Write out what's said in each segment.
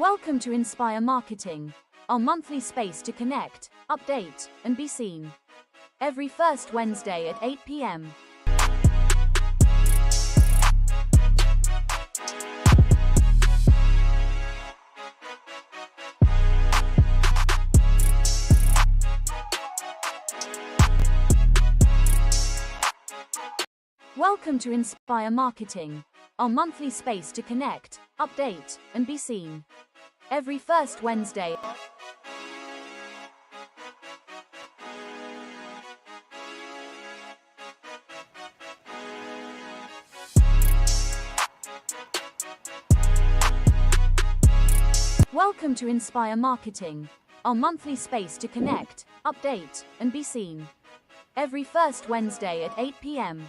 Welcome to Inspire Marketing, our monthly space to connect, update, and be seen. Every first Wednesday at 8 p.m. Welcome to Inspire Marketing, our monthly space to connect, update, and be seen. Every first Wednesday. Welcome to Inspire Marketing, our monthly space to connect, update, and be seen. Every first Wednesday at 8 p.m.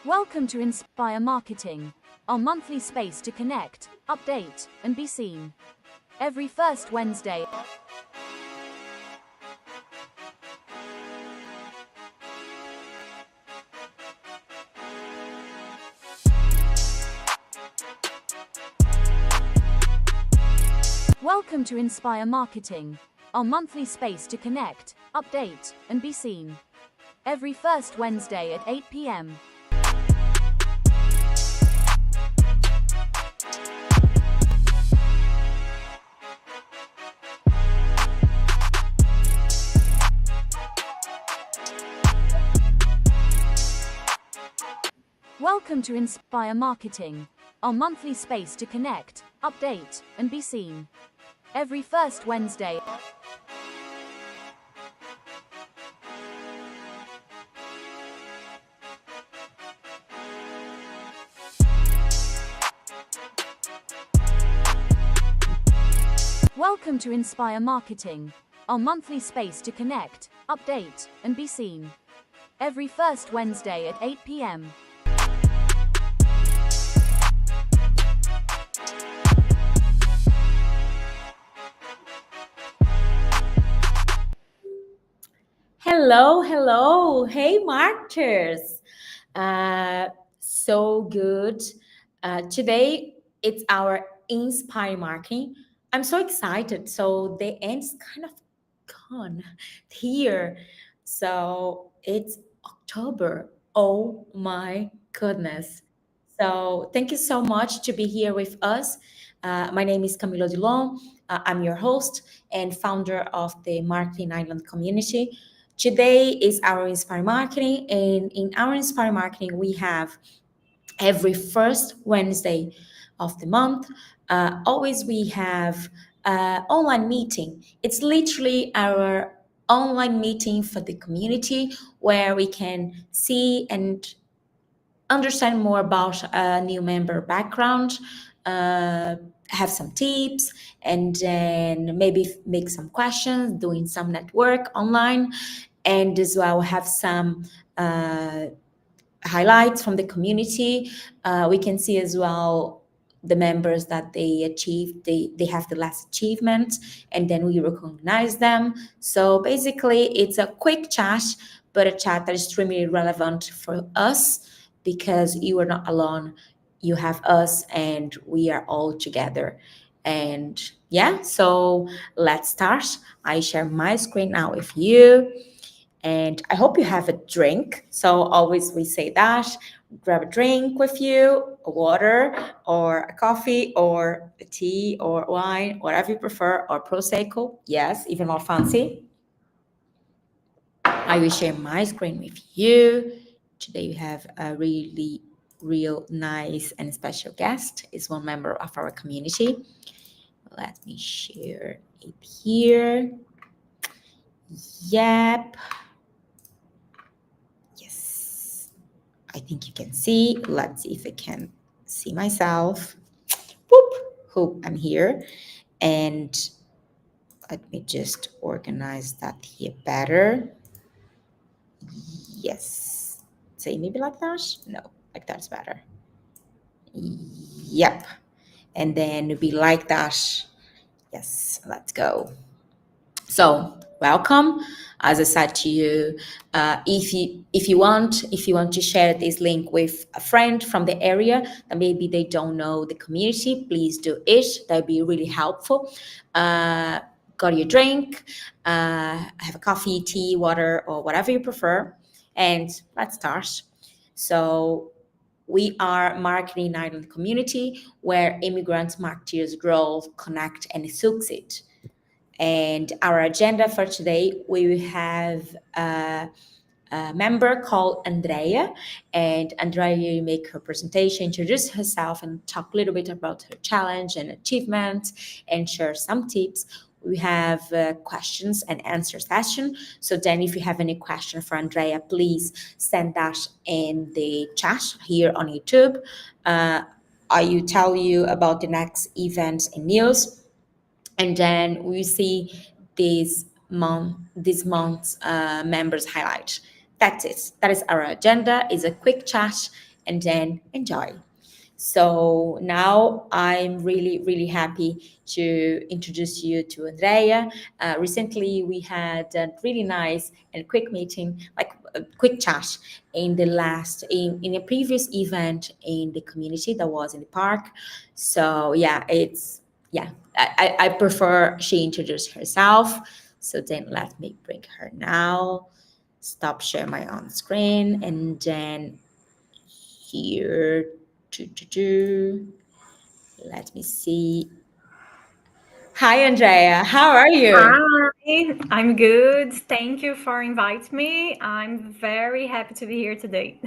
Welcome to Inspire Marketing, our monthly space to connect, update, and be seen. Every first Wednesday. Welcome to Inspire Marketing, our monthly space to connect, update, and be seen. Every first Wednesday at 8 p.m. Welcome to Inspire Marketing, our monthly space to connect, update, and be seen. Every first Wednesday. Welcome to Inspire Marketing, our monthly space to connect, update, and be seen. Every first Wednesday at 8 p.m. Hello. Hey, marketers. So good. Today, it's our Inspire Marketing. I'm so excited. So the end's kind of gone here. So it's October. Oh my goodness. So thank you so much to be here with us. My name is Camilo Dilon. I'm your host and founder of the Marketing Island community. Today is our Inspire Marketing, and in our Inspire Marketing, we have every first Wednesday of the month. Always we have online meeting. It's literally our online meeting for the community where we can see and understand more about a new member background, uh, have some tips, and then maybe make some questions, doing some network online, and as well have some uh, highlights from the community. We can see as well the members that they achieved, they have the last achievement, and then we recognize them. So basically, it's a quick chat, but a chat that is extremely relevant for us because you are not alone. You have us, and we are all together. And yeah, so let's start. I share my screen now with you. And I hope you have a drink. So always we say that. Grab a drink with you, a water or a coffee or a tea or wine, whatever you prefer, or prosecco. Yes, even more fancy. I will share my screen with you. Today we have a really real nice and special guest. Is one member of our community. Let me share it here. Yep. Yes. I think you can see. Let's see if I can see myself. Whoop. Hope I'm here. And let me just organize that here better. Yes. Say maybe like that? No, like that's better. Yep. and then we like that. Yes, let's go. So welcome. As I said to you, if you want to share this link with a friend from the area that maybe they don't know the community, please do it. That'd be really helpful. Uh, got your drink, have a coffee, tea, water, or whatever you prefer, and let's start. So we are marketing an island community where immigrant marketeers grow, connect, and succeed. And our agenda for today, we will have a member called Andreia. And Andreia will make her presentation, introduce herself, and talk a little bit about her challenge and achievements and share some tips. We have a questions and answer session. So then if you have any question for Andreia, please send that in the chat here on YouTube. I will tell you about the next events and news, and then we see this month's members highlight. That's it. That is our agenda. Is a quick chat, and then enjoy. So now I'm really, really happy to introduce you to Andreia. Recently, we had a really nice and quick meeting, like a quick chat in a previous event in the community that was in the park. So I prefer she introduced herself. So then let me bring her now. Stop share my own screen, and then here. Do, do, do. Let me see. Hi, Andrea. How are you? Hi, I'm good. Thank you for inviting me. I'm very happy to be here today.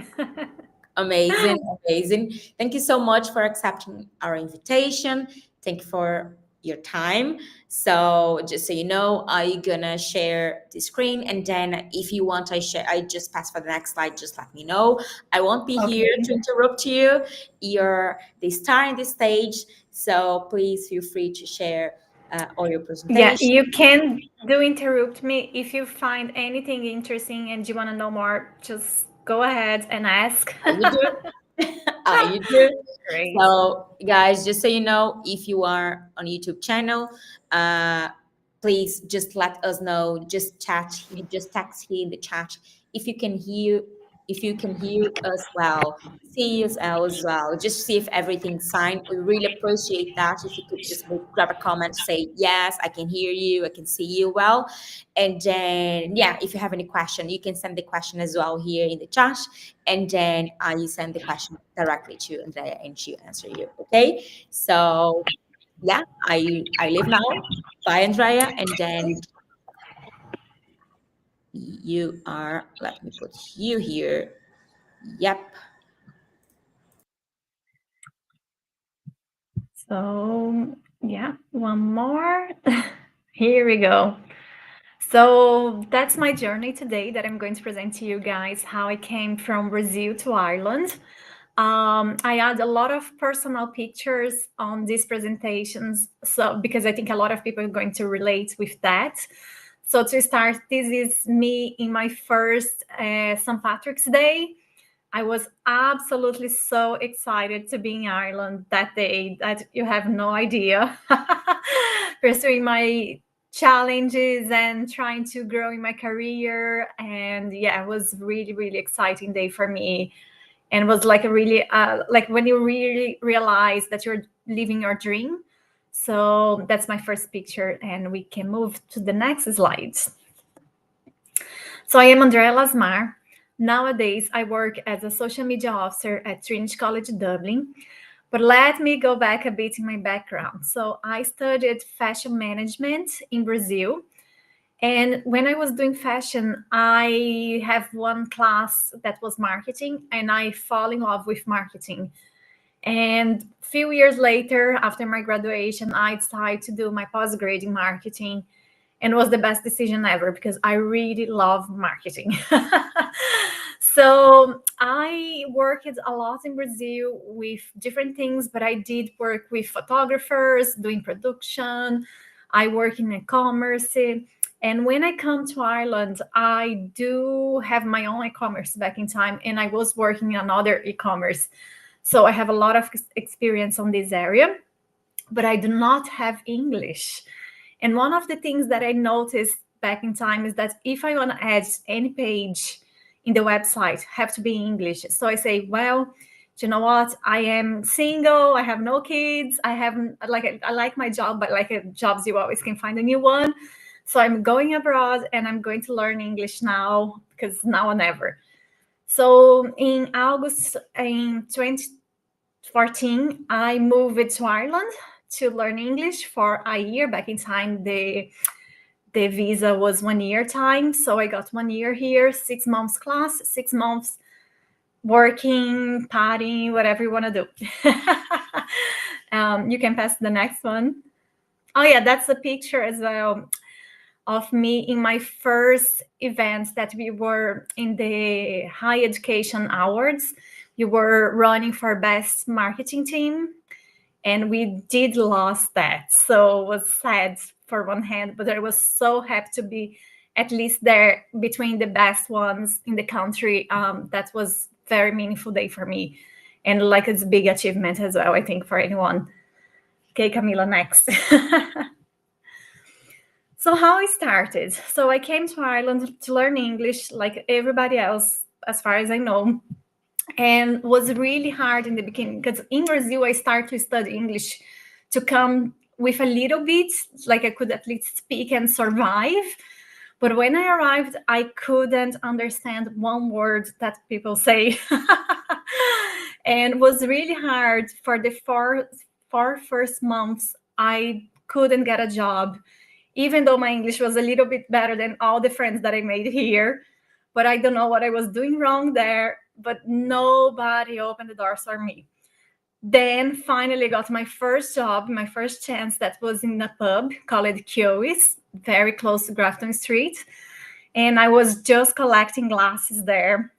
Amazing, amazing. Thank you so much for accepting our invitation. Thank you for your time. So just so you know, I'm gonna share the screen, and then if you want, I just pass for the next slide. Just let me know. I won't be here Okay. to interrupt you. You're the star in this stage, so please feel free to share all your Yeah, presentation. you can do interrupt me if you find anything interesting and you want to know more. Just go ahead and ask. You do. You do. Great. So, guys, just so you know, if you are on YouTube channel, uh, please just let us know. Just chat, just text here in the chat if you can hear, if you can hear us well, see us as well. Just see if everything's fine. We really appreciate that. If you could just grab a comment, say yes, I can hear you, I can see you well, and then yeah, if you have any question, you can send the question as well here in the chat, and then I send the question directly to Andrea and she'll answer you. Okay. So yeah, I leave now. Bye, Andrea. And then you are, let me put you here. Yep. So, yeah, one more. Here we go. So that's my journey today that I'm going to present to you guys how I came from Brazil to Ireland. I add a lot of personal pictures on these presentations, so because I think a lot of people are going to relate with that. So to start, this is me in my first St. Patrick's Day. I was absolutely so excited to be in Ireland that day that you have no idea. Pursuing my challenges and trying to grow in my career. And yeah, it was really, really exciting day for me. And it was like a really, like when you really realize that you're living your dream. So that's my first picture. And we can move to the next slides. So I am Andreia Lasmar. Nowadays, I work as a social media officer at Trinity College Dublin. But let me go back a bit in my background. So I studied fashion management in Brazil. And when I was doing fashion, I have one class that was marketing, and I fall in love with marketing. And a few years later, after my graduation, I decided to do my postgrad in marketing, and it was the best decision ever because I really love marketing. So I worked a lot in Brazil with different things, but I did work with photographers doing production. I work in e-commerce. And when I come to Ireland, I do have my own e-commerce back in time, and I was working in another e-commerce. So I have a lot of experience on this area. but I do not have English. And one of the things that I noticed back in time is that if I want to add any page in the website, have to be in English. So I say, well, do you know what? I am single. I have no kids. I like my job, but like jobs, you always can find a new one. So I'm going abroad and I'm going to learn English now, because now or never. So in August in 2014, I moved to Ireland to learn English for a year. Back in time, the visa was 1 year time. So I got 1 year here, 6 months class, 6 months working, partying, whatever you want to do. You can pass the next one. Oh yeah, that's a picture as well of me in my first events that we were in the High Education Awards. We were running for best marketing team, and we did lost that. So it was sad for one hand, but I was so happy to be at least there between the best ones in the country. That was very meaningful day for me, and like it's a big achievement as well, I think, for anyone. Okay, Camila, next. So how I started. So I came to Ireland to learn English like everybody else, as far as I know, and was really hard in the beginning, because in Brazil I started to study English to come with a little bit, like I could at least speak and survive. But when I arrived, I couldn't understand one word that people say. And it was really hard for the four first months. I couldn't get a job, even though my English was a little bit better than all the friends that I made here. But I don't know what I was doing wrong there, but nobody opened the doors for me. Then finally got my first job, my first chance, that was in a pub called Kyois, very close to Grafton Street. And I was just collecting glasses there.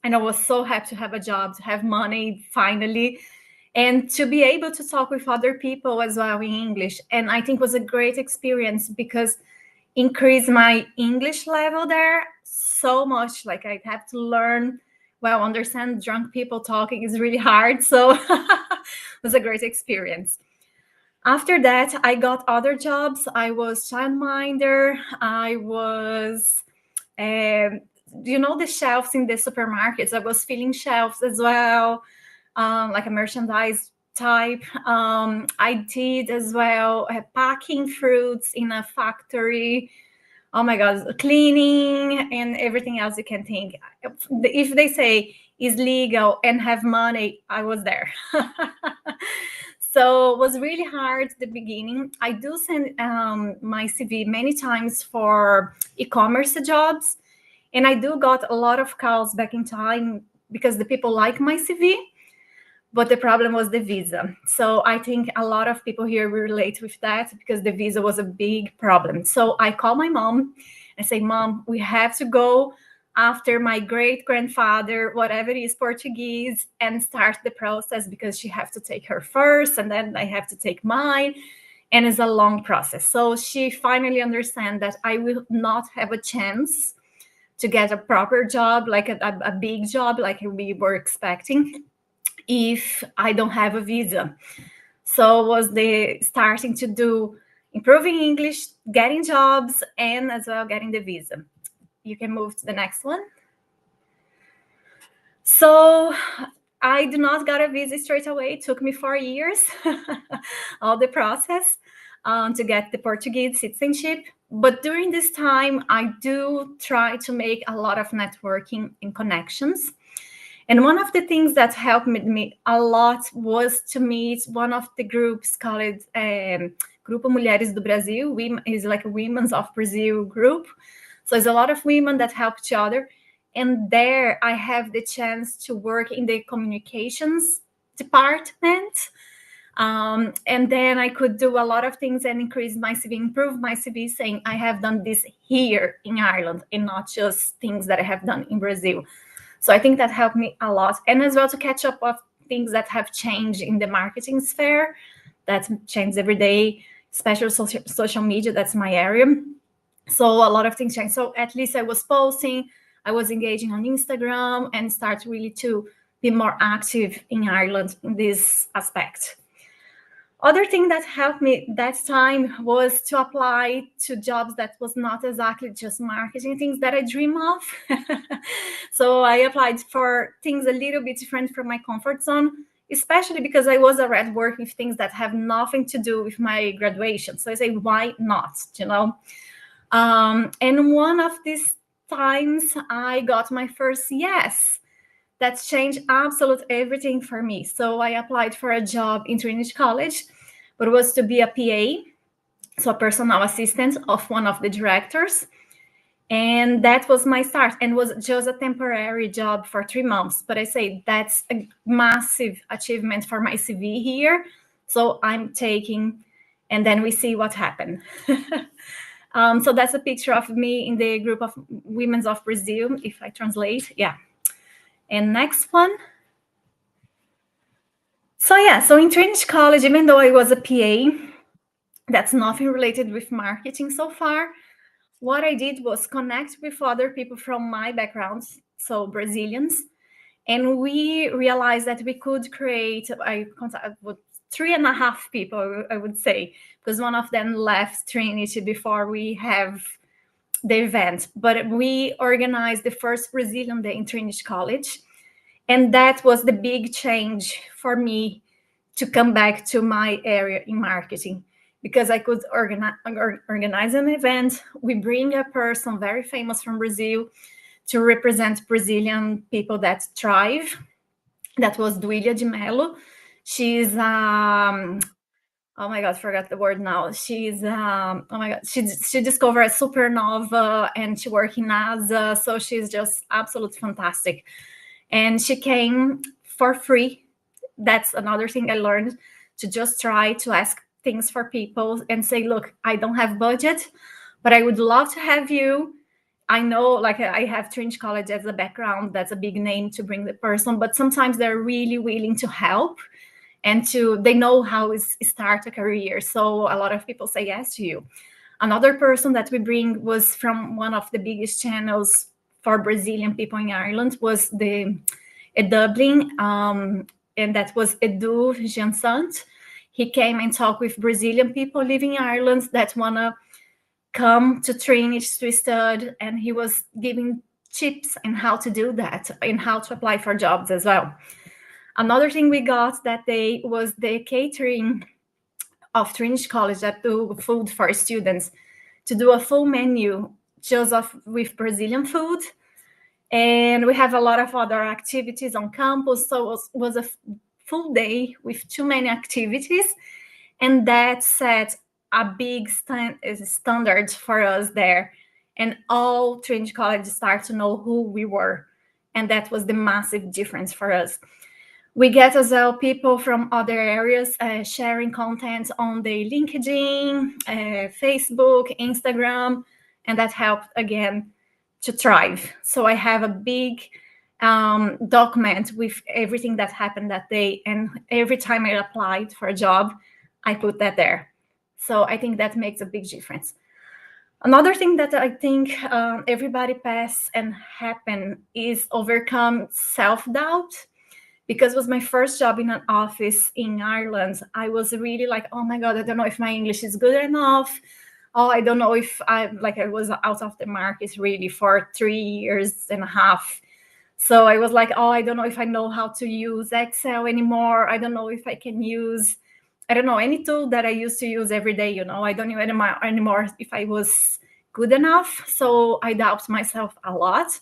And I was so happy to have a job, to have money finally, and to be able to talk with other people as well in English. And I think it was a great experience because increased my English level there so much. Like I have to learn, well, understand drunk people talking is really hard. So it was a great experience. After that, I got other jobs. I was childminder. I was, the shelves in the supermarkets. I was filling shelves as well, like a merchandise type. I did as well packing fruits in a factory. Oh my God, cleaning and everything else you can think. If they say is legal and have money, I was there. So it was really hard at the beginning. I do send my CV many times for e-commerce jobs. And I do got a lot of calls back in time because the people like my CV. But the problem was the visa. So I think a lot of people here will relate with that because the visa was a big problem. So I call my mom and say, Mom, we have to go after my great grandfather, whatever it is, Portuguese, and start the process because she has to take her first and then I have to take mine. And it's a long process. So she finally understands that I will not have a chance to get a proper job, like a big job, like we were expecting, if I don't have a visa. So was the starting to do improving English, getting jobs, and as well getting the visa. You can move to the next one. So I do not got a visa straight away. It took me 4 years, all the process to get the Portuguese citizenship. But during this time, I do try to make a lot of networking and connections. And one of the things that helped me a lot was to meet one of the groups called Grupo Mulheres do Brasil. Is like a Women's of Brazil group. So there's a lot of women that help each other. And there I have the chance to work in the communications department. And then I could do a lot of things and increase my CV, improve my CV, saying I have done this here in Ireland and not just things that I have done in Brazil. So I think that helped me a lot. And as well to catch up with things that have changed in the marketing sphere, that changes every day, especially social media, that's my area. So a lot of things change. So at least I was posting, I was engaging on Instagram and start really to be more active in Ireland in this aspect. Other thing that helped me that time was to apply to jobs that was not exactly just marketing, things that I dream of. So I applied for things a little bit different from my comfort zone, especially because I was already working with things that have nothing to do with my graduation. So I say, why not? You know? And one of these times I got my first yes. That's changed absolute everything for me. So I applied for a job in Trinity College, but it was to be a PA, so a personal assistant of one of the directors. And that was my start, and was just a temporary job for 3 months. But I say that's a massive achievement for my CV here. So I'm taking, and then we see what happened. So that's a picture of me in the group of women of Brazil, if I translate. Yeah. And next one. So yeah, so in Trinity College, even though I was a PA, that's nothing related with marketing so far. What I did was connect with other people from my background, so Brazilians, and we realized that we could create. I contacted with 3.5 people, I would say, because one of them left Trinity before we have the event. But we organized the first Brazilian Day in Trinity College, and that was the big change for me to come back to my area in marketing, because I could organize an event. We bring a person very famous from Brazil to represent Brazilian people that thrive. That was Duília de Mello. She's oh my god, forgot the word now. She's oh my god, she discovered a supernova and she worked in NASA, so she's just absolutely fantastic. And she came for free. That's another thing I learned, to just try to ask things for people and say, look, I don't have budget, but I would love to have you. I know, like, I have Trinity College as a background. That's a big name to bring the person, but sometimes they're really willing to help, and they know how to start a career. So a lot of people say yes to you. Another person that we bring was from one of the biggest channels for Brazilian people in Ireland, was the Dublin, and that was Edu Jansant. He came and talked with Brazilian people living in Ireland that want to come to Trinity to study, and he was giving tips on how to do that and how to apply for jobs as well. Another thing we got that day was the catering of Trinity College that do food for students, to do a full menu just with Brazilian food. And we have a lot of other activities on campus. So it was a full day with too many activities. And that set a big standard for us there. And all Trinity College started to know who we were. And that was the massive difference for us. We get as well people from other areas sharing content on the LinkedIn, Facebook, Instagram, and that helped again to thrive. So I have a big document with everything that happened that day, and every time I applied for a job, I put that there. So I think that makes a big difference. Another thing that I think everybody pass and happen is overcome self-doubt. Because it was my first job in an office in Ireland, I was really like, oh my God, I don't know if my English is good enough. Oh, I don't know if I was out of the market really for 3.5 years. So I was like, oh, I don't know if I know how to use Excel anymore. I don't know if I can use, I don't know, any tool that I used to use every day, I don't know anymore if I was good enough. So I doubt myself a lot,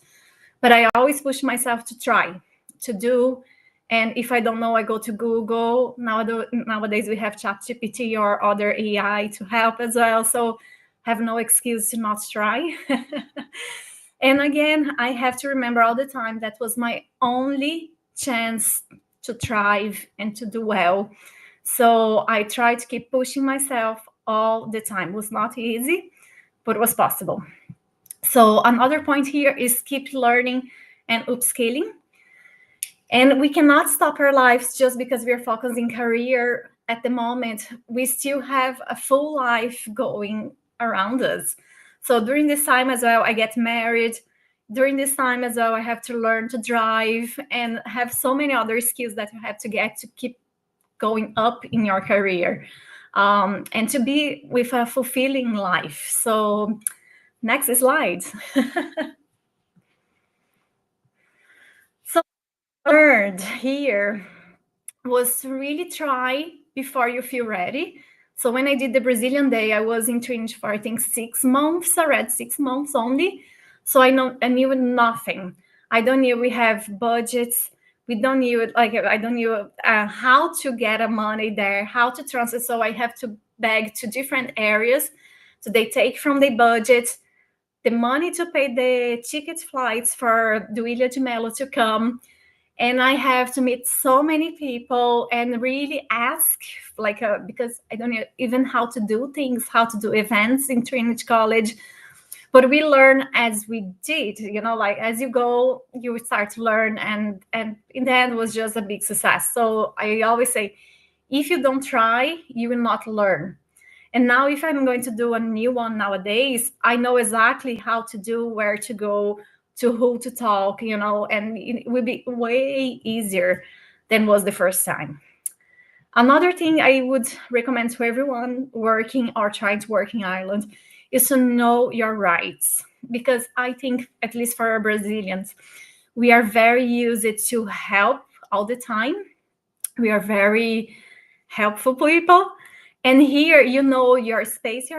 but I always push myself to try to do. And if I don't know, I go to Google. Nowadays we have ChatGPT or other AI to help as well. So have no excuse to not try. And again, I have to remember all the time that was my only chance to thrive and to do well. So I try to keep pushing myself all the time. It was not easy, but it was possible. So another point here is keep learning and upskilling. And we cannot stop our lives just because we're focusing career at the moment. We still have a full life going around us. So during this time as well, I get married. During this time as well, I have to learn to drive and have so many other skills that you have to get to keep going up in your career, and to be with a fulfilling life. So next slide. So learned here was to really try before you feel ready. So when I did the Brazilian day, I was in training for I think 6 months. I read 6 months only. So I knew nothing. I don't knew we have budgets. We don't knew I don't knew how to get a money there, how to transfer. So I have to beg to different areas. So they take from the budget the money to pay the ticket flights for Duília de Mello to come, and I have to meet so many people and really ask, because I don't know even how to do things, how to do events in Trinity College. But we learn as we did, like as you go, you start to learn, and in the end, it was just a big success. So I always say, if you don't try, you will not learn. And now, if I'm going to do a new one nowadays, I know exactly how to do, where to go, to who to talk, and it will be way easier than was the first time. Another thing I would recommend to everyone working or trying to work in Ireland is to know your rights. Because I think, at least for our Brazilians, we are very used to help all the time. We are very helpful people. And here, your space,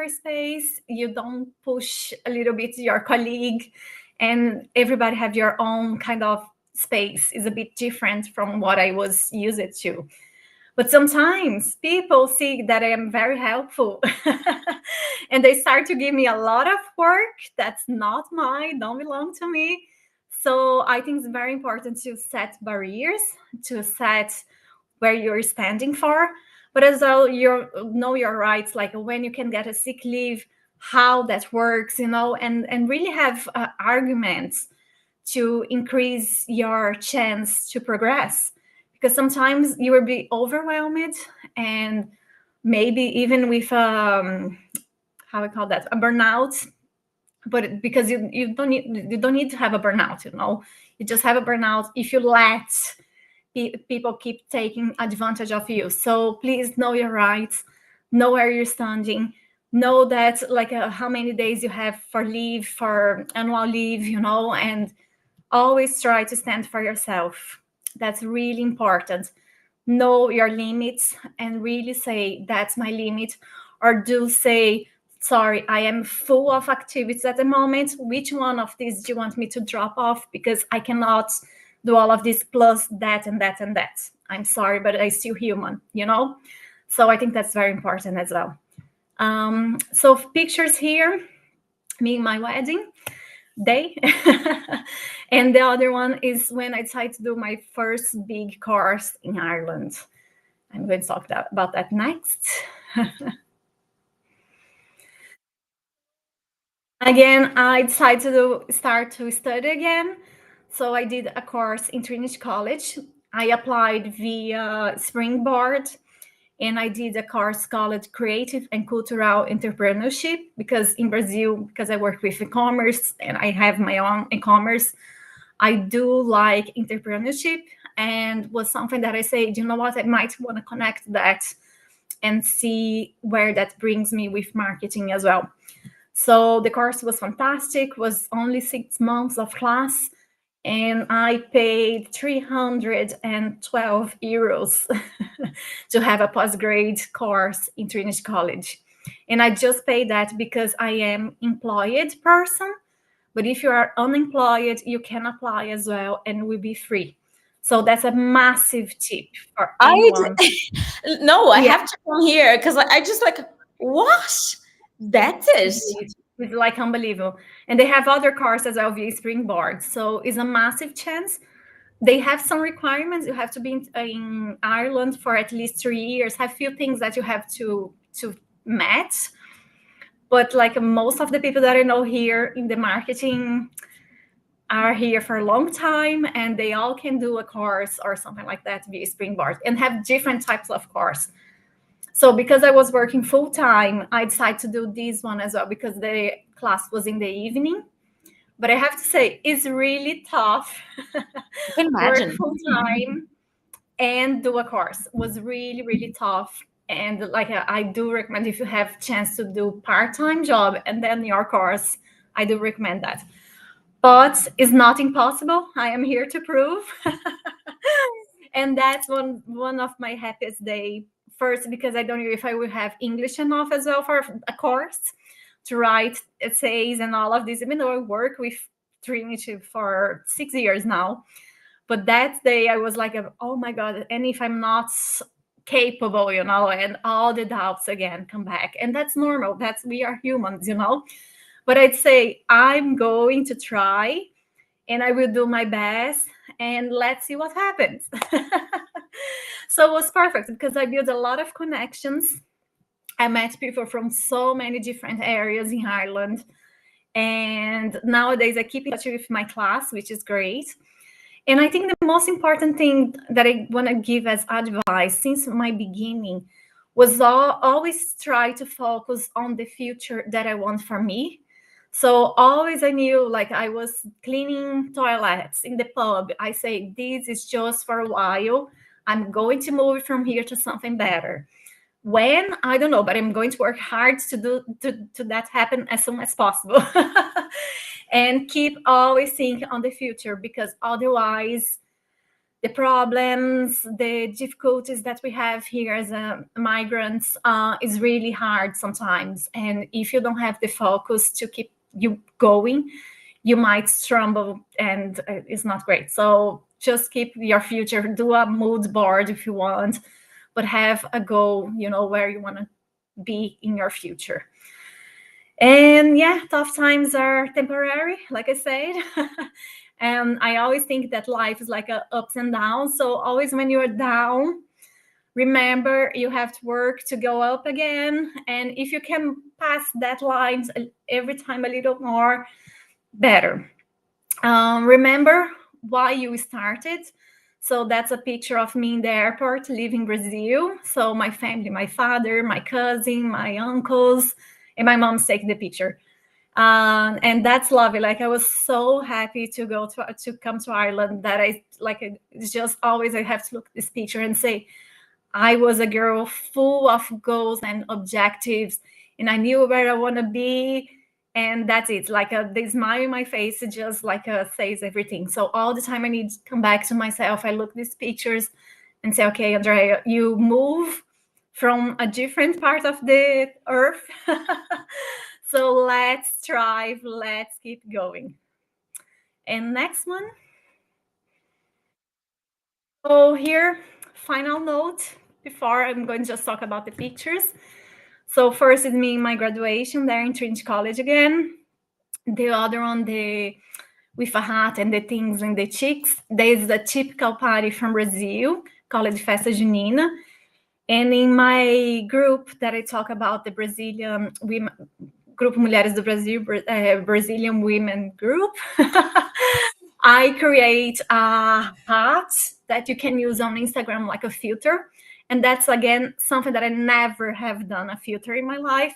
you don't push a little bit your colleague, and everybody have your own kind of space. Is a bit different from what I was used to. But sometimes people see that I am very helpful and they start to give me a lot of work that's not mine, don't belong to me. So I think it's very important to set barriers, to set where you're standing for, but as well, you know your rights, like when you can get a sick leave, how that works, and really have arguments to increase your chance to progress. Because sometimes you will be overwhelmed, and maybe even with how we call that, a burnout. But because you don't need to have a burnout, you just have a burnout if you let people keep taking advantage of you. So please know your rights, know where you're standing, know that how many days you have for leave, for annual leave, and always try to stand for yourself. That's really important. Know your limits and really say, that's my limit. Or do say, sorry, I am full of activities at the moment. Which one of these do you want me to drop off? Because I cannot do all of this plus that and that and that. I'm sorry, but I'm still human, So I think that's very important as well. So pictures here, me in my wedding day. And the other one is when I decided to do my first big course in Ireland. I'm going to talk about that next. Again, I decided to start to study again. So I did a course in Trinity College. I applied via Springboard, and I did a course called Creative and Cultural Entrepreneurship, because in Brazil, because I work with e-commerce and I have my own e-commerce, I do like entrepreneurship, and was something that I said, you know what, I might want to connect that and see where that brings me with marketing as well. So the course was fantastic, was only 6 months of class, and I paid 312 euros to have a postgrad course in Trinity College. And I just paid that because I am employed person. But if you are unemployed, you can apply as well and will be free. So that's a massive tip for anyone. No, I have to come here because I just what? That is. It's like unbelievable. And they have other courses as well via Springboard. So it's a massive chance. They have some requirements. You have to be in Ireland for at least 3 years. Have few things that you have to match. But most of the people that I know here in the marketing are here for a long time, and they all can do a course or something like that via Springboard and have different types of course. So because I was working full time, I decided to do this one as well because the class was in the evening. But I have to say, it's really tough. I can imagine. Work full time and do a course. It was really, really tough. And like I do recommend, if you have chance to do part-time job and then your course, I do recommend that. But it's not impossible. I am here to prove. And that's one of my happiest day. First, because I don't know if I will have English enough as well for a course to write essays and all of this, even though I work with Trinity for 6 years now. But that day I was like, oh my God, and if I'm not capable, and all the doubts again come back. And that's normal. That's, we are humans. But I'd say I'm going to try and I will do my best and let's see what happens. So it was perfect because I built a lot of connections. I met people from so many different areas in Ireland. And nowadays I keep in touch with my class, which is great. And I think the most important thing that I want to give as advice since my beginning was always try to focus on the future that I want for me. So always I knew, like I was cleaning toilets in the pub, I say, this is just for a while. I'm going to move from here to something better. When, I don't know, but I'm going to work hard to that happen as soon as possible. And keep always thinking on the future, because otherwise the problems, the difficulties that we have here as migrants is really hard sometimes. And if you don't have the focus to keep you going, you might stumble, and it's not great. So just keep your future, do a mood board if you want, but have a goal, where you want to be in your future. And yeah, tough times are temporary, like I said. And I always think that life is like a ups and downs. So always when you're down, remember you have to work to go up again. And if you can pass that line every time a little more, better. Remember why you started. So that's a picture of me in the airport leaving Brazil. So my family, my father, my cousin, my uncles, and my mom's taking the picture. And that's lovely. Like I was so happy to go to come to Ireland that it's just always I have to look at this picture and say, I was a girl full of goals and objectives, and I knew where I want to be. And that's it. Like the smile in my face, it just says everything. So all the time I need to come back to myself. I look at these pictures and say, okay, Andreia, you move from a different part of the earth. So let's strive, let's keep going. And next one. So here, final note before I'm going to just talk about the pictures. So first is me in my graduation there in Trinity College again. The other one, with a hat and the things in the cheeks. There's a typical party from Brazil called Festa Junina. And in my group that I talk about, the Brazilian women, Grupo Mulheres do Brasil, Brazilian women group, I create a hat that you can use on Instagram like a filter. And that's, again, something that I never have done a filter in my life.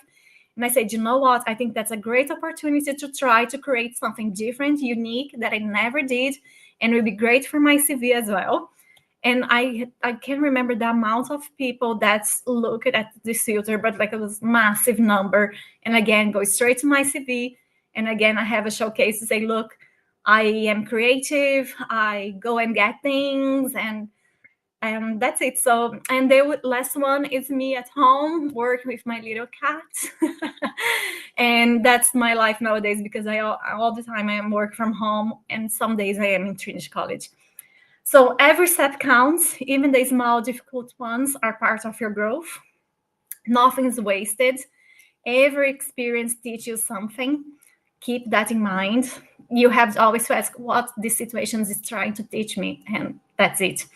And I said, you know what? I think that's a great opportunity to try to create something different, unique, that I never did. And it would be great for my CV as well. And I can't remember the amount of people that's looked at this filter, but like it was massive number. And again, go straight to my CV. And again, I have a showcase to say, look, I am creative. I go and get things, and that's it. So, and the last one is me at home working with my little cat. And that's my life nowadays, because I all the time I am work from home, and some days I am in Trinity College. So every step counts. Even the small, difficult ones are part of your growth. Nothing is wasted. Every experience teaches you something. Keep that in mind. You have to always ask what this situation is trying to teach me, and that's it.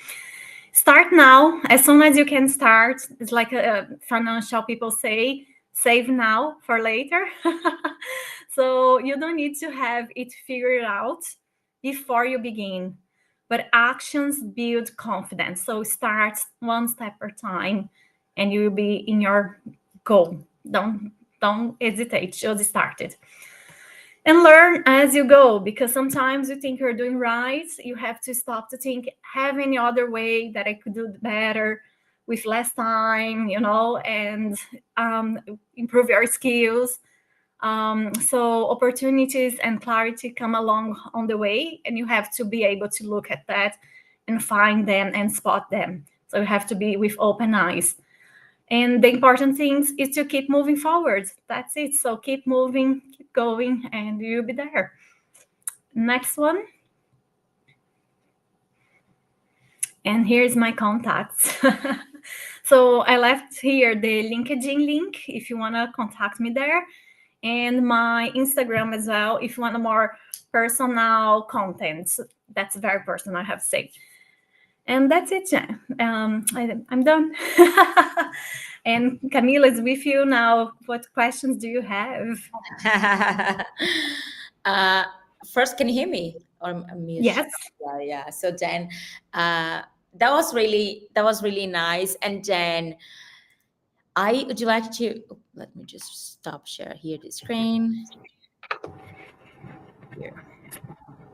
Start now. As soon as you can start. It's like financial people say, save now for later. So you don't need to have it figured out before you begin. But actions build confidence. So start one step at a time, and you will be in your goal. Don't hesitate. Just start it. And learn as you go, because sometimes you think you're doing right, you have to stop to think, have any other way that I could do better with less time, and improve your skills. So opportunities and clarity come along on the way, and you have to be able to look at that and find them and spot them. So you have to be with open eyes. And the important thing is to keep moving forward. That's it. So keep moving, keep going, and you'll be there. Next one. And here's my contacts. So I left here the LinkedIn link if you want to contact me there, and my Instagram as well if you want a more personal content. That's very personal, I have to say. And that's it. I'm done. And Camila is with you now. What questions do you have? First, can you hear me? Or I'm mute? Yes. Yeah. So then, that was really nice. And then, would you like to? Let me just stop share here the screen. Here.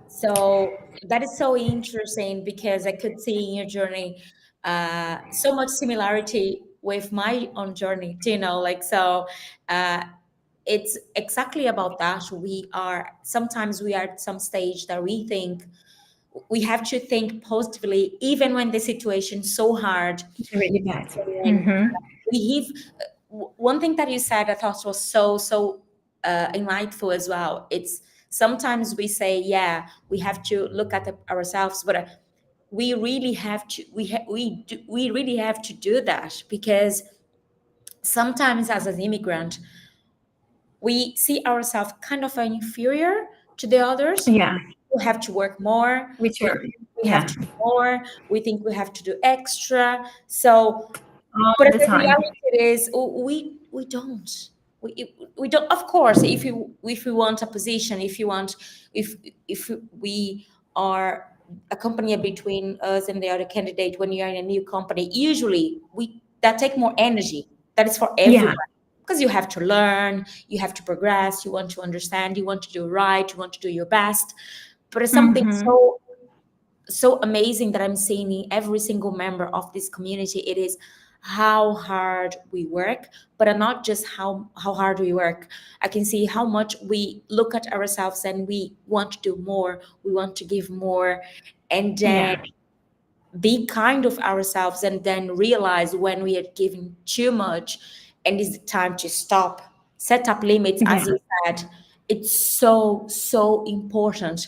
So that is so interesting because I could see in your journey so much similarity with my own journey. Like so. It's exactly about that. Sometimes we are at some stage that we think we have to think positively, even when the situation is so hard. It's really bad. And we have one thing that you said I thought was so enlightful as well. It's sometimes we say, yeah, we have to look at ourselves, but we really have to we really have to do that, because sometimes as an immigrant we see ourselves kind of inferior to the others. Yeah. We have to work more. Which We, are, we have yeah, to do more. We think we have to do extra. So, but all the the time. reality is, we don't. We don't. Of course, if we want a position, if if we are a company between us and the other candidate, when you are in a new company, usually we that take more energy. That is for Yeah. everyone, because you have to learn, you have to progress, you want to understand, you want to do right, you want to do your best. But it's something so amazing that I'm seeing in every single member of this community. It is how hard we work, but not just how hard we work. I can see how much we look at ourselves and we want to do more, we want to give more, and then Yeah. be kind of ourselves, and then realize when we are giving too much and it's time to stop, set up limits, as Yeah. you said. It's so important.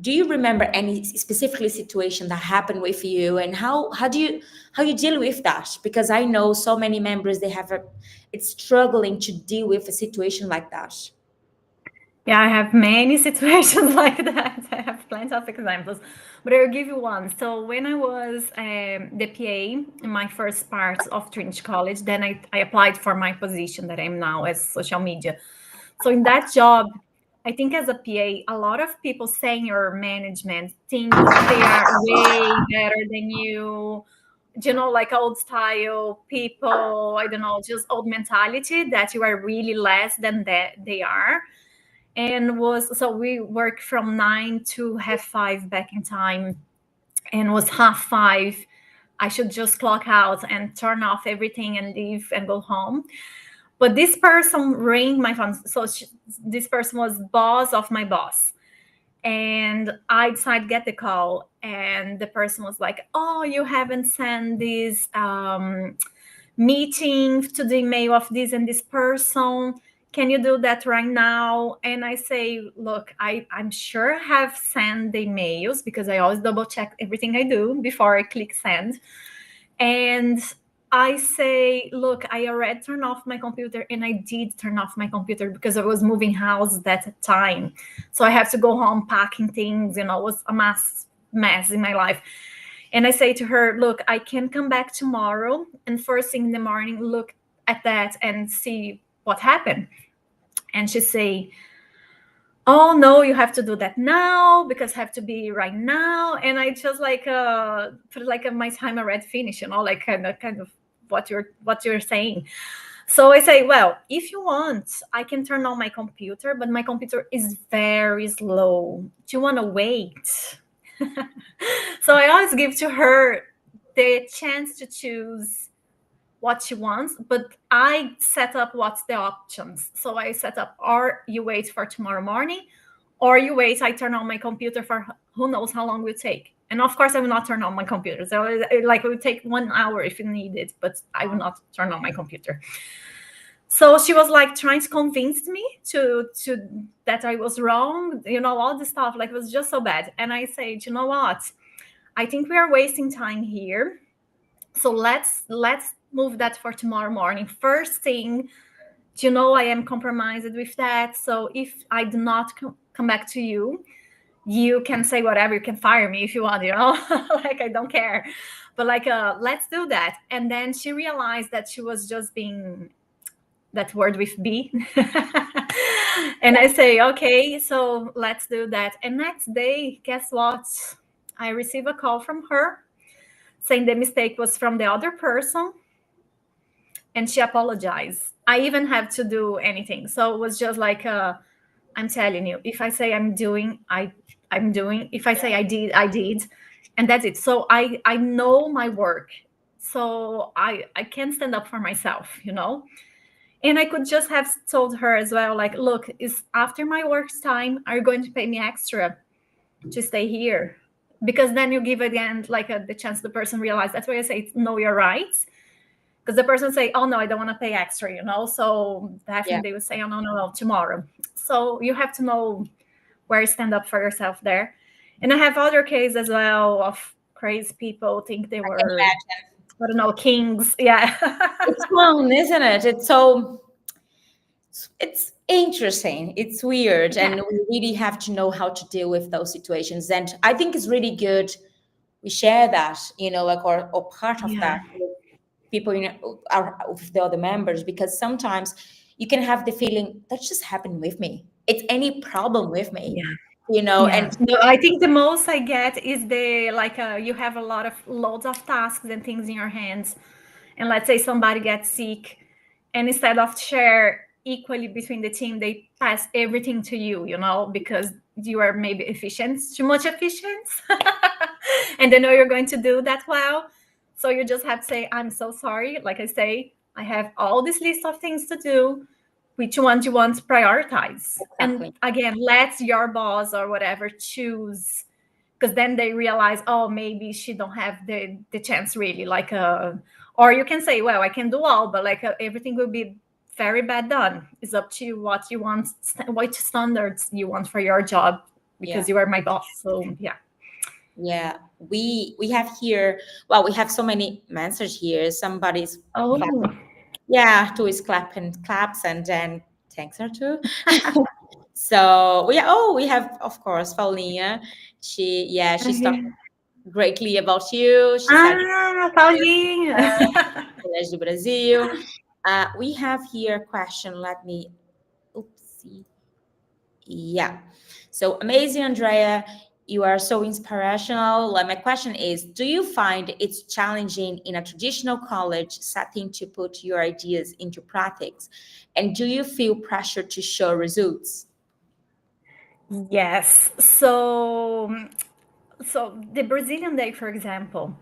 Do you remember any specifically situation that happened with you, and how you deal with that? Because I know so many members, it's struggling to deal with a situation like that. Yeah, I have many situations like that. I have plenty of examples, but I'll give you one. So when I was the PA in my first part of Trinity College, then I applied for my position that I'm now as social media. So in that job, I think as a PA, a lot of people senior management think they are way better than you. Like old style people, I don't know, just old mentality that you are really less than that they are. And so we work from 9 to half 5 back in time, and was half 5 I should just clock out and turn off everything and leave and go home. But this person rang my phone. So this person was boss of my boss, and I decided to get the call, and the person was like, oh, you haven't sent this meeting to the email of this and this person, can you do that right now? And I say, look, I'm sure I have sent the emails, because I always double check everything I do before I click send. And I say, look, I already turned off my computer, and I did turn off my computer because I was moving house that time. So I have to go home packing things, it was a mess in my life. And I say to her, look, I can come back tomorrow and first thing in the morning, look at that and see what happened. And she say, oh no, you have to do that now because I have to be right now. And I just put my time already finished, like kind of what you're saying. So I say, well, if you want, I can turn on my computer, but my computer is very slow. Do you want to wait? So I always give to her the chance to choose what she wants, but I set up what's the options. So I set up, or you wait for tomorrow morning, or you wait, I turn on my computer for who knows how long it will take. And of course, I will not turn on my computer. So it will take 1 hour if you need it, but I will not turn on my computer. So she was like trying to convince me to that I was wrong, all this stuff. Like, it was just so bad. And I said, you know what? I think we are wasting time here. So let's move that for tomorrow morning. First thing, I am compromised with that. So if I do not come back to you, you can say whatever. You can fire me if you want, like, I don't care. But like, let's do that. And then she realized that she was just being that word with B. And I say, okay, so let's do that. And next day, guess what? I receive a call from her saying the mistake was from the other person, and she apologized. I even have to do anything. So it was just like, I'm telling you, if I say I'm doing, I'm doing. If I say I did, I did. And that's it. So I know my work. So I can stand up for myself, And I could just have told her as well, like, look, it's after my work time. Are you going to pay me extra to stay here? Because then you give again, like, the chance the person realize. That's why I say know your rights. Because the person say, oh, no, I don't want to pay extra, So definitely they would say, oh, no, tomorrow. So you have to know where you stand up for yourself there. And I have other cases as well of crazy people think they were, I don't know, kings. Yeah. It's fun, isn't it? It's interesting. It's weird. Yeah. And we really have to know how to deal with those situations. And I think it's really good we share that, like, or part of that with people, with the other members, because sometimes you can have the feeling that's just happened with me. It's any problem with me, and No, I think the most I get is the, like, you have loads of tasks and things in your hands, and let's say somebody gets sick, and instead of share equally between the team, they pass everything to you, because you are maybe efficient, too much efficient, and they know you're going to do that well. So you just have to say, I'm so sorry. Like I say, I have all this list of things to do. Which one do you want to prioritize? Exactly. And again, let your boss or whatever choose, because then they realize, oh, maybe she don't have the chance really, like, or you can say, well, I can do all, but like, everything will be very bad done. It's up to you what you want, what standards you want for your job, because you are my boss. So yeah, we have here, well, we have so many messages here. Somebody's two is claps, and then thanks her too. So we have, of course, Paulinha. She's talking greatly about you. She said, Paulinha. Colégio do Brasil. We have here a question. Let me, oopsie. Yeah. So amazing, Andreia. You are so inspirational. My question is, do you find it's challenging in a traditional college setting to put your ideas into practice? And do you feel pressure to show results? Yes. So the Brazilian Day, for example,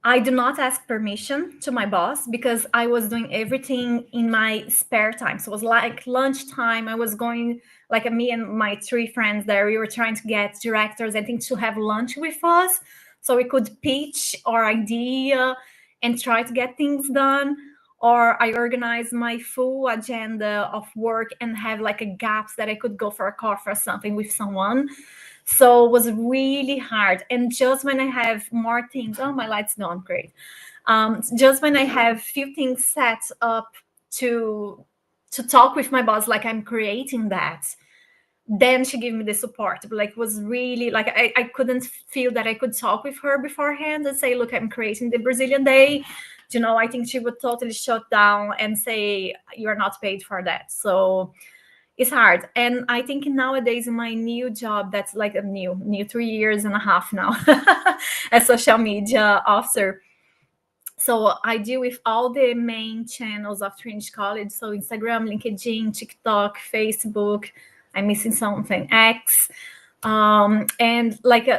I do not ask permission to my boss because I was doing everything in my spare time. So it was like lunchtime. I was going, like, me and my 3 friends there, we were trying to get directors, I think, to have lunch with us so we could pitch our idea and try to get things done. Or I organized my full agenda of work and have like a gaps that I could go for a coffee or something with someone. So it was really hard. And just when I have more things, oh, my light's gone, great. Just when I have few things set up to talk with my boss, like I'm creating that, then she gave me the support. But like, was really like, I couldn't feel that I could talk with her beforehand and say, look, I'm creating the Brazilian Day. I think she would totally shut down and say, you're not paid for that. So it's hard. And I think nowadays in my new job, that's like a new 3 years and a half now as social media officer, So I deal with all the main channels of Trinity College. So Instagram, LinkedIn, TikTok, Facebook. I'm missing something, X. And like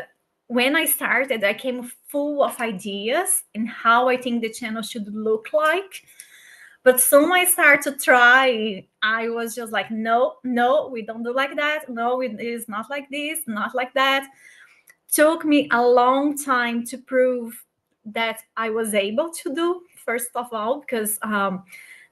when I started, I came full of ideas and how I think the channel should look like. But soon I started to try. I was just like, no, no, we don't do like that. No, it is not like this, not like that. Took me a long time to prove that I was able to do, first of all, because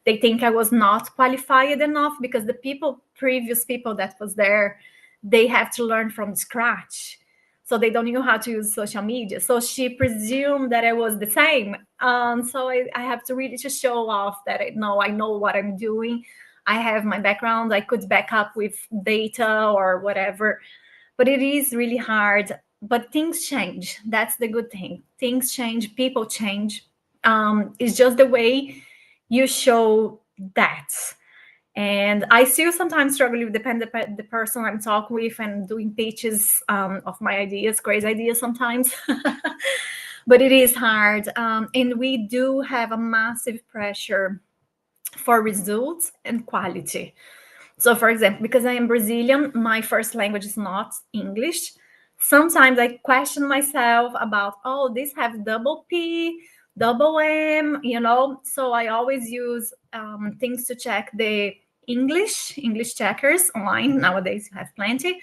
they think I was not qualified enough, because the previous people that was there, they have to learn from scratch. So they don't know how to use social media. So she presumed that I was the same. So I have to really to show off that I know what I'm doing. I have my background. I could back up with data or whatever, but it is really hard. But things change. That's the good thing. Things change. People change. It's just the way you show that. And I still sometimes struggle with the person I'm talking with and doing pitches of my ideas, crazy ideas sometimes. But it is hard. And we do have a massive pressure for results and quality. So, for example, because I am Brazilian, my first language is not English. Sometimes I question myself about, oh, this have double P, double M, So I always use things to check the English checkers online. Nowadays, you have plenty,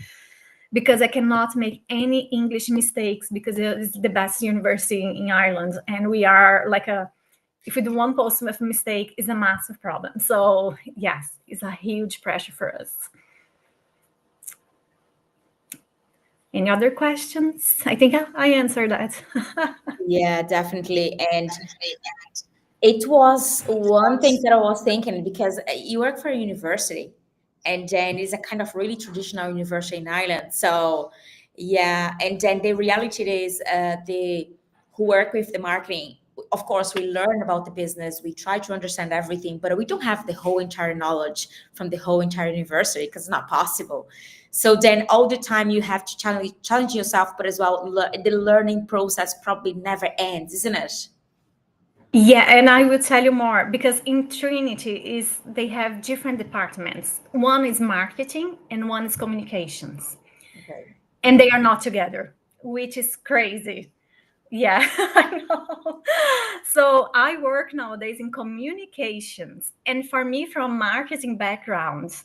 because I cannot make any English mistakes, because it is the best university in Ireland. And we are like if we do one post with a mistake, is a massive problem. So yes, it's a huge pressure for us. Any other questions? I think I answered that. Yeah, definitely. And it was one thing that I was thinking, because you work for a university, and then it's a kind of really traditional university in Ireland. So yeah, and then the reality is the who work with the marketing, of course, we learn about the business, we try to understand everything, but we don't have the whole entire knowledge from the whole entire university, because it's not possible. So then all the time you have to challenge yourself, but as well, the learning process probably never ends, isn't it? Yeah, and I will tell you more, because in Trinity they have different departments. One is marketing and one is communications. Okay. And they are not together, which is crazy. Yeah, I know. So I work nowadays in communications. And for me, from marketing background,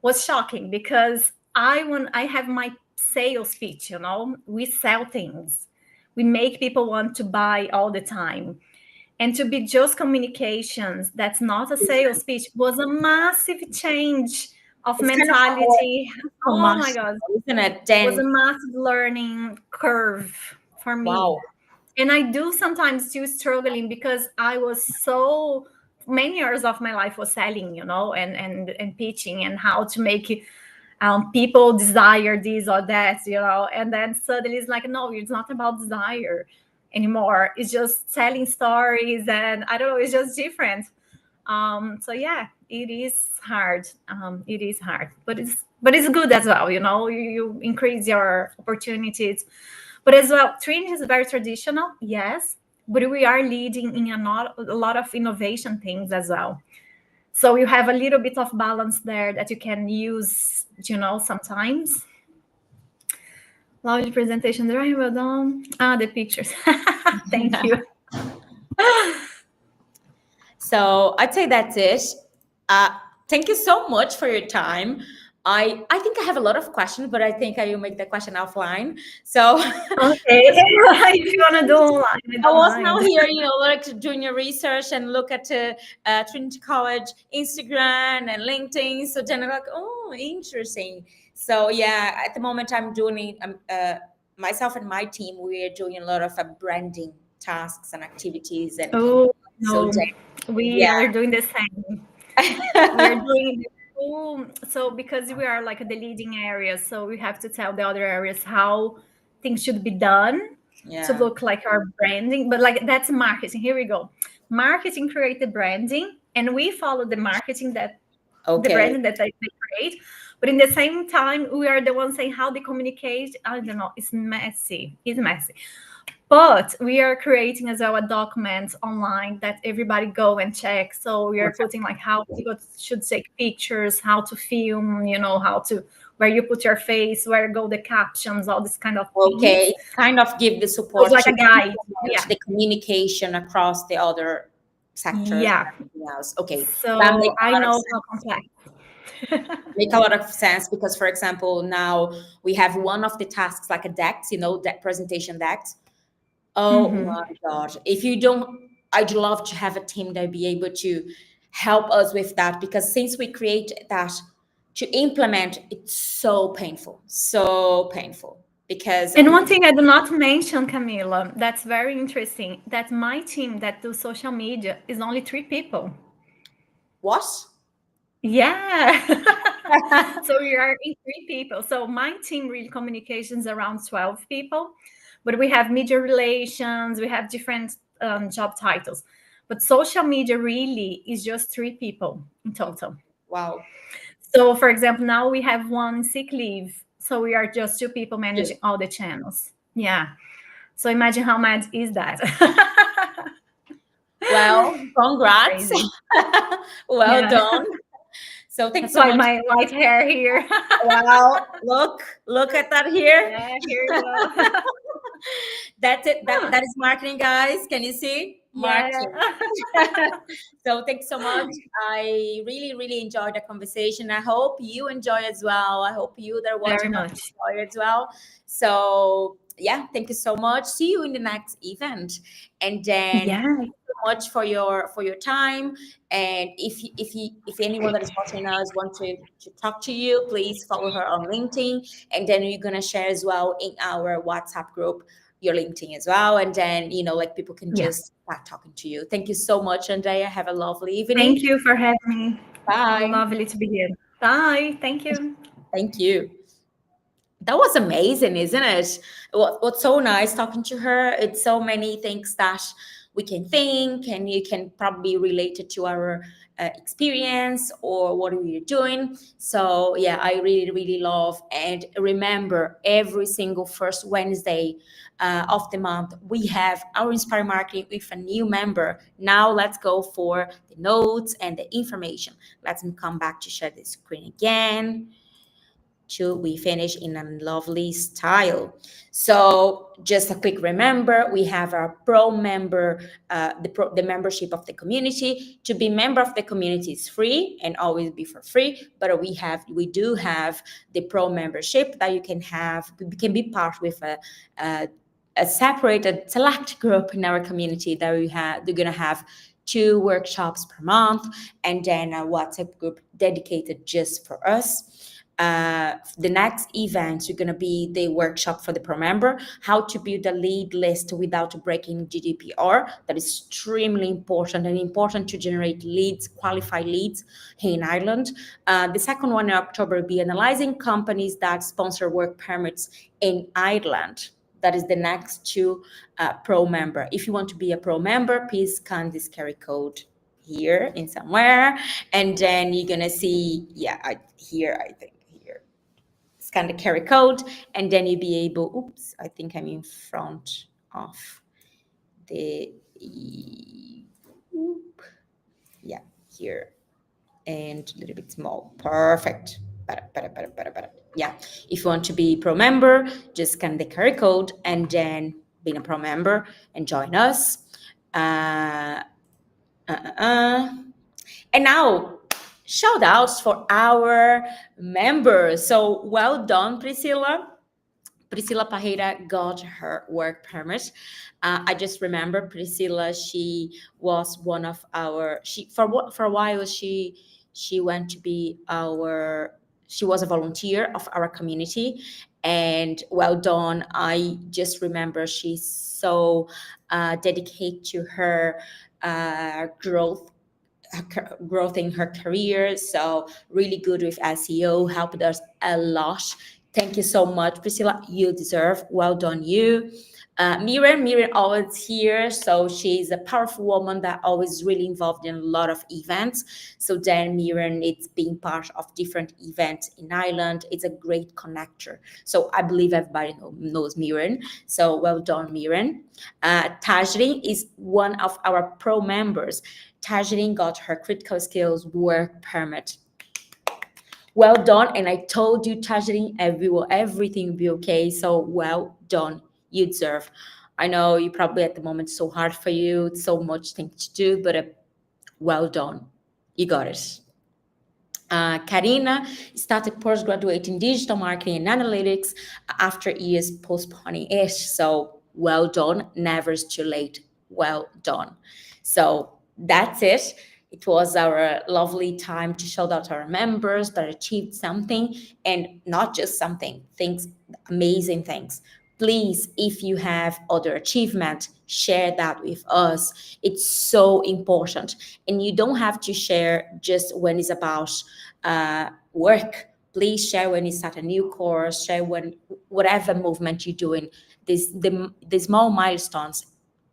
was shocking, because I have my sales pitch, we sell things. We make people want to buy all the time. And to be just communications, that's not a sales pitch, was a massive change of It's kind of hard, mentality. so Oh much, my God, isn't it? was a Then massive learning curve for me. wow. And I do sometimes still struggling, because I was so many years of my life was selling, and pitching, and how to make people desire this or that, and then suddenly it's like, no, it's not about desire anymore. It's just selling stories, and I don't know, it's just different. So yeah, it is hard. It is hard, but it's good as well. You increase your opportunities, but as well, Trinity is very traditional, yes, but we are leading in a lot of innovation things as well. So you have a little bit of balance there that you can use, sometimes. Lovely presentation, very well done. The pictures. Thank you. So I'd say that's it. Uh, Thank you so much for your time. I think I have a lot of questions, but I think I will make the question offline. So Okay, if you want to do online, I I don't was now mind. here, like doing your research and look at Trinity College Instagram and LinkedIn. So then I'm like, oh, interesting. So yeah, at the moment I'm doing myself and my team. We are doing a lot of branding tasks and activities, and Oh, so no, then, we yeah. are doing the same. We are doing so because we are like the leading area, so we have to tell the other areas how things should be done to Yeah. look like our branding. But like, that's marketing. Here we go. Marketing create the branding, and we follow the marketing, that the Okay. branding that they create. But in the same time, we are the ones saying how they communicate. I don't know. It's messy. It's messy. But we are creating as well a document online that everybody go and check. So we are putting like how people should take pictures, how to film, how to where you put your face, where go the captions, all this kind of Okay, things. it kind of give the So it's support like to a guide. implement Yeah. the communication across the other sectors and Yeah. everything else. Okay, that So makes a I lot of know sense. how complex. Make a lot of sense because, for example, now we have one of the tasks like a deck, deck presentation decks. Oh Hmm. my God. If you don't, I'd love to have a team that be able to help us with that because since we create that to implement, it's so painful because And one thing I do not mention, Camila, that's very interesting, that my team that do social media is only 3 people. what? Yeah. So we are in 3 people. So my team really communications around 12 people, but we have media relations, we have different job titles. But social media really is just 3 people in total. Wow. So for example, now we have one sick leave. So we are just 2 people Good. managing all the channels. Yeah. So imagine how mad is that? Well, congrats. Crazy. Well Yeah. done. So thanks That's so why much. my white hair here. Wow, look at that here. Yeah, here you go. That's it. That is marketing, guys. Can you see? Yeah. Marketing. So thanks so much. I really enjoyed the conversation. I hope you enjoy as well. I hope you that are Very watching us much. enjoy as well. So yeah, thank you so much. See you in the next event. And then Yeah. thank you so much for your time. And if anyone that is watching us want to talk to you, please follow her on LinkedIn. And then you're gonna share as well in our WhatsApp group your LinkedIn as well. And then, like people can Yeah. just start talking to you. Thank you so much, Andrea. Have a lovely evening. Thank you for having me. Bye. Lovely to be here. Bye. Thank you. Thank you. That was amazing, isn't it? What's so nice talking to her? It's so many things that we can think, and you can probably relate it to our experience or what we're doing. So, yeah, I really love. And remember, every single first Wednesday of the month, we have our Inspire Marketing with a new member. Now, let's go for the notes and the information. Let me come back to share the screen again till we finish in a lovely style. So just a quick remember, we have our pro member, the membership of the community. To be member of the community is free and always be for free, but we do have the pro membership that you can be part with a separated select group in our community that they're gonna have 2 workshops per month and then a WhatsApp group dedicated just for us. The next event are going to be the workshop for the pro member, how to build a lead list without breaking GDPR. That is extremely important and important to generate leads, qualified leads here in Ireland. The second one in October will be analyzing companies that sponsor work permits in Ireland. That is the next two pro member. If you want to be a pro member, please scan this carry code here in somewhere, and then you're gonna see, I think here, scan the carry code, and then you'll be able, oops, I think I'm in front of the, yeah, here, and a little bit small, perfect. Better. Yeah, if you want to be pro member, just scan the carry code and then be a pro member and join us. uh, uh, uh, uh. And now, shout outs for our members. So well done, Priscilla. Priscilla Parreira got her work permit. I just remember Priscilla. She was one of our. For a while she went to be our. She was a volunteer of our community, and well done. I just remember she's so dedicated to her growth in her career. So really good with SEO, helped us a lot Thank you so much, Priscilla. You deserve. Well done, you. Miriam always here. So she's a powerful woman that always really involved in a lot of events. So then Miriam, it's being part of different events in Ireland. It's a great connector. So I believe everybody knows Miriam. So well done, Miriam. Tajrin is one of our pro members. Tajrin got her critical skills work permit. Well done. And I told you, Tajrin, everything will be okay. So well done. You deserve. I know you probably at the moment so hard for you, so much things to do, but well done. You got it. Karina started postgraduate in digital marketing and analytics after years postponing it. So well done. Never is too late. Well done. So that's it. It was our lovely time to shout out our members that achieved something, and not just something, things, amazing things. Please, if you have other achievement, share that with us. It's so important. And you don't have to share just when it's about work. Please share when you start a new course, share when whatever movement you're doing. The small milestones,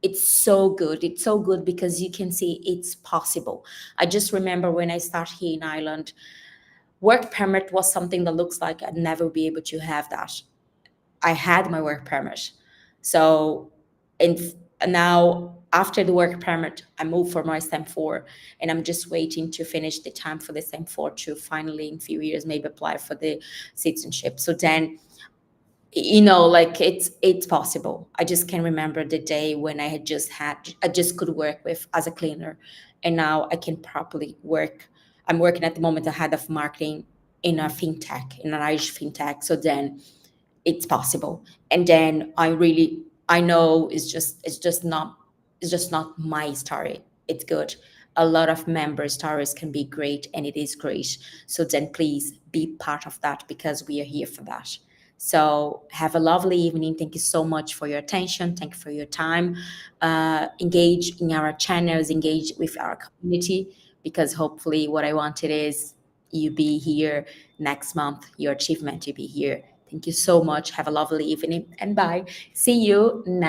it's so good. It's so good because you can see it's possible. I just remember when I started here in Ireland, work permit was something that looks like I'd never be able to have that. I had my work permit. So, and now after the work permit, I moved for my stamp four, and I'm just waiting to finish the time for the stamp four to finally, in a few years, maybe apply for the citizenship. So then, like it's possible. I just can remember the day when I just could work with as a cleaner, and now I can properly work. I'm working at the moment the head of marketing in a fintech, in an Irish fintech. So then it's possible. And then I know it's just not my story. It's good. A lot of member stories can be great, and it is great. So then please be part of that, because we are here for that. So have a lovely evening. Thank you so much for your attention. Thank you for your time. Engage in our channels, engage with our community, because hopefully what I wanted is you be here next month, your achievement to be here. Thank you so much. Have a lovely evening, and bye. See you next